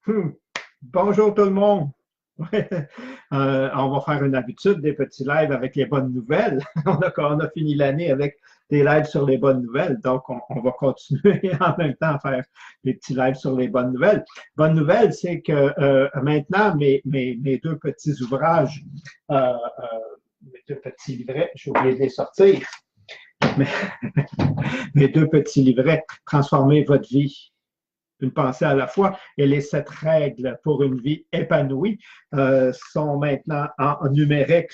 Hmm. Bonjour tout le monde. Ouais. On va faire une habitude des petits lives avec les bonnes nouvelles. On a fini l'année avec des lives sur les bonnes nouvelles, donc on va continuer en même temps à faire des petits lives sur les bonnes nouvelles. Bonne nouvelle, c'est que maintenant, mes deux petits ouvrages, euh, euh, mes deux petits livrets, j'ai oublié de les sortir, mais mes deux petits livrets, Transformer votre vie, une pensée à la fois, et les 7 règles pour une vie épanouie sont maintenant en numérique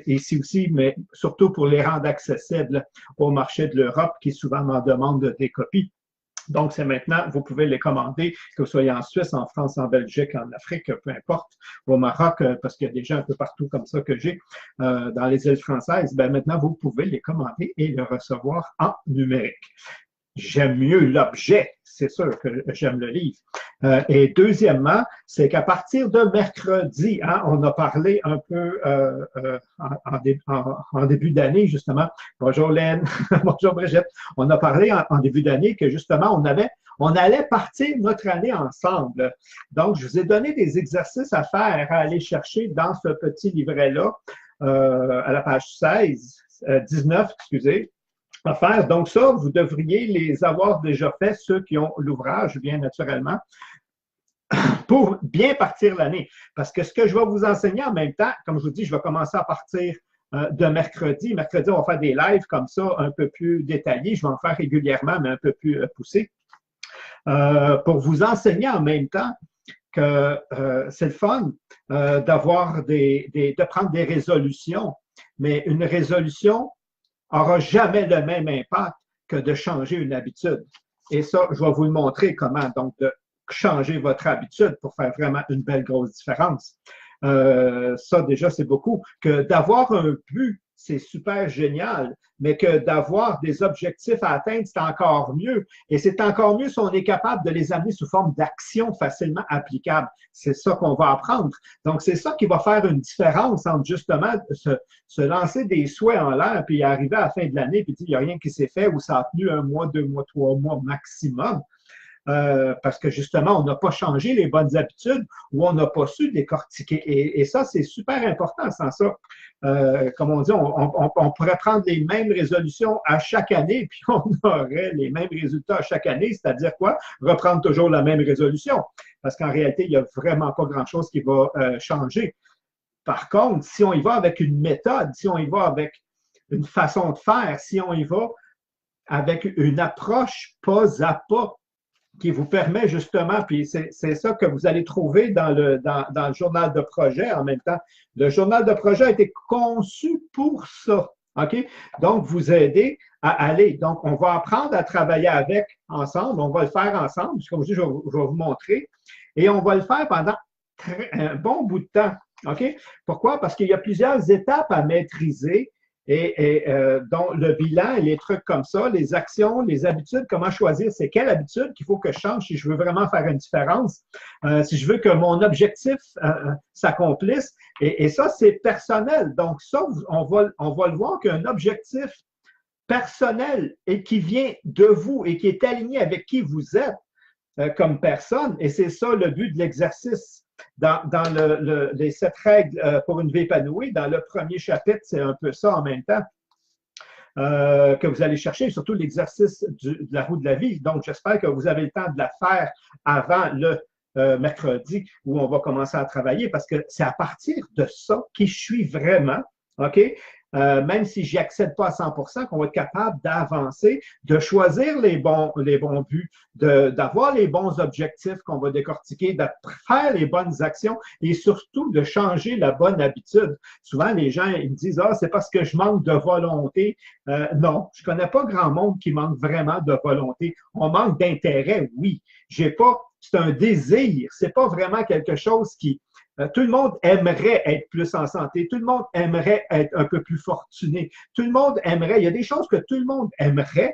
ici aussi, mais surtout pour les rendre accessibles au marché de l'Europe qui souvent m'en demande des copies. Donc, c'est maintenant, vous pouvez les commander, que vous soyez en Suisse, en France, en Belgique, en Afrique, peu importe, au Maroc, parce qu'il y a des gens un peu partout comme ça que j'ai dans les îles françaises. Ben maintenant, vous pouvez les commander et les recevoir en numérique. J'aime mieux l'objet, c'est sûr que j'aime le livre. Et deuxièmement, c'est qu'à partir de mercredi, hein, on a parlé un peu en début d'année, justement. Bonjour Laine, bonjour Brigitte. On a parlé en début d'année que justement, on allait partir notre année ensemble. Donc, je vous ai donné des exercices à faire, à aller chercher dans ce petit livret-là, à la page 19, excusez, à faire. Donc ça, vous devriez les avoir déjà fait, ceux qui ont l'ouvrage, bien naturellement, pour bien partir l'année. Parce que ce que je vais vous enseigner en même temps, comme je vous dis, je vais commencer à partir de mercredi. Mercredi, on va faire des lives comme ça, un peu plus détaillés. Je vais en faire régulièrement, mais un peu plus poussés. Pour vous enseigner en même temps que c'est le fun d'avoir de prendre des résolutions. Mais une résolution n'aura jamais le même impact que de changer une habitude. Et ça, je vais vous le montrer comment, donc, de changer votre habitude pour faire vraiment une belle grosse différence. Ça, déjà, c'est beaucoup. Que d'avoir un but, c'est super génial, mais que d'avoir des objectifs à atteindre, c'est encore mieux. Et c'est encore mieux si on est capable de les amener sous forme d'actions facilement applicables. C'est ça qu'on va apprendre. Donc, c'est ça qui va faire une différence entre justement se lancer des souhaits en l'air, puis arriver à la fin de l'année, puis dire, il n'y a rien qui s'est fait, ou ça a tenu 1 mois, 2 mois, 3 mois maximum. Parce que justement, on n'a pas changé les bonnes habitudes ou on n'a pas su décortiquer. Et ça, c'est super important sans ça. Comme on dit, on pourrait prendre les mêmes résolutions à chaque année, puis on aurait les mêmes résultats à chaque année, c'est-à-dire quoi? Reprendre toujours la même résolution. Parce qu'en réalité, il n'y a vraiment pas grand-chose qui va changer. Par contre, si on y va avec une méthode, si on y va avec une façon de faire, si on y va avec une approche pas à pas, qui vous permet justement, puis c'est ça que vous allez trouver dans le journal de projet en même temps. Le journal de projet a été conçu pour ça. OK? Donc, vous aider à aller. Donc, on va apprendre à travailler avec ensemble. On va le faire ensemble. Comme je dis, je vais vous montrer. Et on va le faire pendant un bon bout de temps. OK? Pourquoi? Parce qu'il y a plusieurs étapes à maîtriser dont le bilan et les trucs comme ça, les actions, les habitudes, comment choisir c'est quelle habitude qu'il faut que je change si je veux vraiment faire une différence, si je veux que mon objectif s'accomplisse. Et ça, c'est personnel. Donc ça, on va le voir qu'un objectif personnel et qui vient de vous et qui est aligné avec qui vous êtes comme personne, et c'est ça le but de l'exercice dans les 7 règles pour une vie épanouie, dans le premier chapitre, c'est un peu ça en même temps que vous allez chercher, surtout l'exercice de la roue de la vie. Donc, j'espère que vous avez le temps de la faire avant le mercredi où on va commencer à travailler parce que c'est à partir de ça qui je suis vraiment, OK? Même si j'y accède pas à 100%, qu'on va être capable d'avancer, de choisir les bons buts, d'avoir les bons objectifs qu'on va décortiquer, de faire les bonnes actions et surtout de changer la bonne habitude. Souvent, les gens ils me disent, ah, c'est parce que je manque de volonté. Non, je connais pas grand monde qui manque vraiment de volonté. On manque d'intérêt, oui. J'ai pas, c'est un désir. C'est pas vraiment quelque chose qui, tout le monde aimerait être plus en santé. Tout le monde aimerait être un peu plus fortuné. Tout le monde aimerait. Il y a des choses que tout le monde aimerait,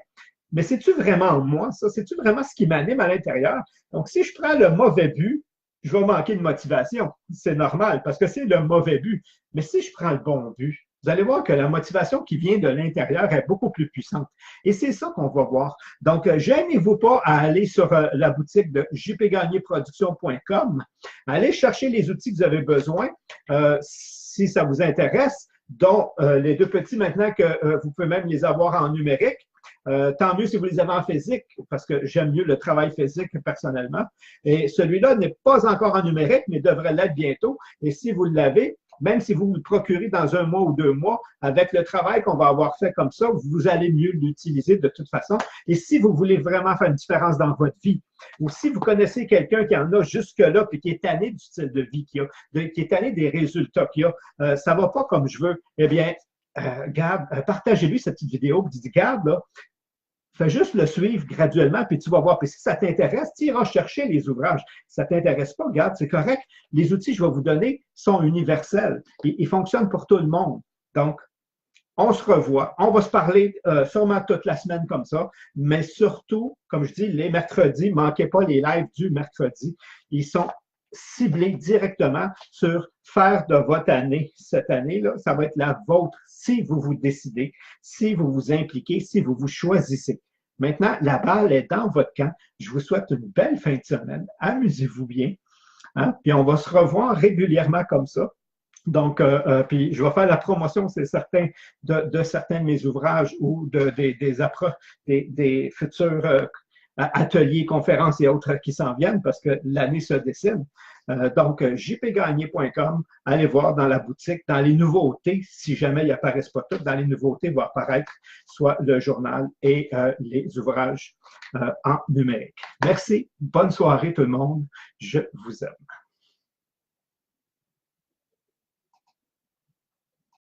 mais c'est-tu vraiment moi, ça? C'est-tu vraiment ce qui m'anime à l'intérieur? Donc, si je prends le mauvais but, je vais manquer de motivation. C'est normal parce que c'est le mauvais but. Mais si je prends le bon but, vous allez voir que la motivation qui vient de l'intérieur est beaucoup plus puissante. Et c'est ça qu'on va voir. Donc, gênez-vous pas à aller sur la boutique de jpgagnierproduction.com. Allez chercher les outils que vous avez besoin si ça vous intéresse, dont les deux petits maintenant que vous pouvez même les avoir en numérique. Tant mieux si vous les avez en physique, parce que j'aime mieux le travail physique personnellement. Et celui-là n'est pas encore en numérique, mais devrait l'être bientôt. Et si vous l'avez, même si vous le procurez dans 1 mois ou 2 mois, avec le travail qu'on va avoir fait comme ça, vous allez mieux l'utiliser de toute façon. Et si vous voulez vraiment faire une différence dans votre vie, ou si vous connaissez quelqu'un qui en a jusque-là, puis qui est tanné du style de vie qu'il a, qui est tanné des résultats qu'il a, ça ne va pas comme je veux, eh bien, Gab, partagez-lui cette petite vidéo, puis dites, Gab, là, fais juste le suivre graduellement, puis tu vas voir. Puis si ça t'intéresse, tu iras chercher les ouvrages. Si ça ne t'intéresse pas, regarde, c'est correct. Les outils que je vais vous donner sont universels. Ils fonctionnent pour tout le monde. Donc, on se revoit. On va se parler sûrement toute la semaine comme ça, mais surtout, comme je dis, les mercredis, ne manquez pas les lives du mercredi. Ils sont ciblés directement sur faire de votre année, cette année-là, ça va être la vôtre si vous vous décidez, si vous vous impliquez, si vous vous choisissez. Maintenant, la balle est dans votre camp. Je vous souhaite une belle fin de semaine. Amusez-vous bien. Hein? Puis on va se revoir régulièrement comme ça. Donc, puis je vais faire la promotion, c'est certain, de certains de mes ouvrages ou des futurs ateliers, conférences et autres qui s'en viennent parce que l'année se dessine. Donc, jpgagnier.com, allez voir dans la boutique, dans les nouveautés, si jamais ils n'apparaissent pas toutes, dans les nouveautés va apparaître soit le journal et les ouvrages en numérique. Merci, bonne soirée tout le monde, je vous aime.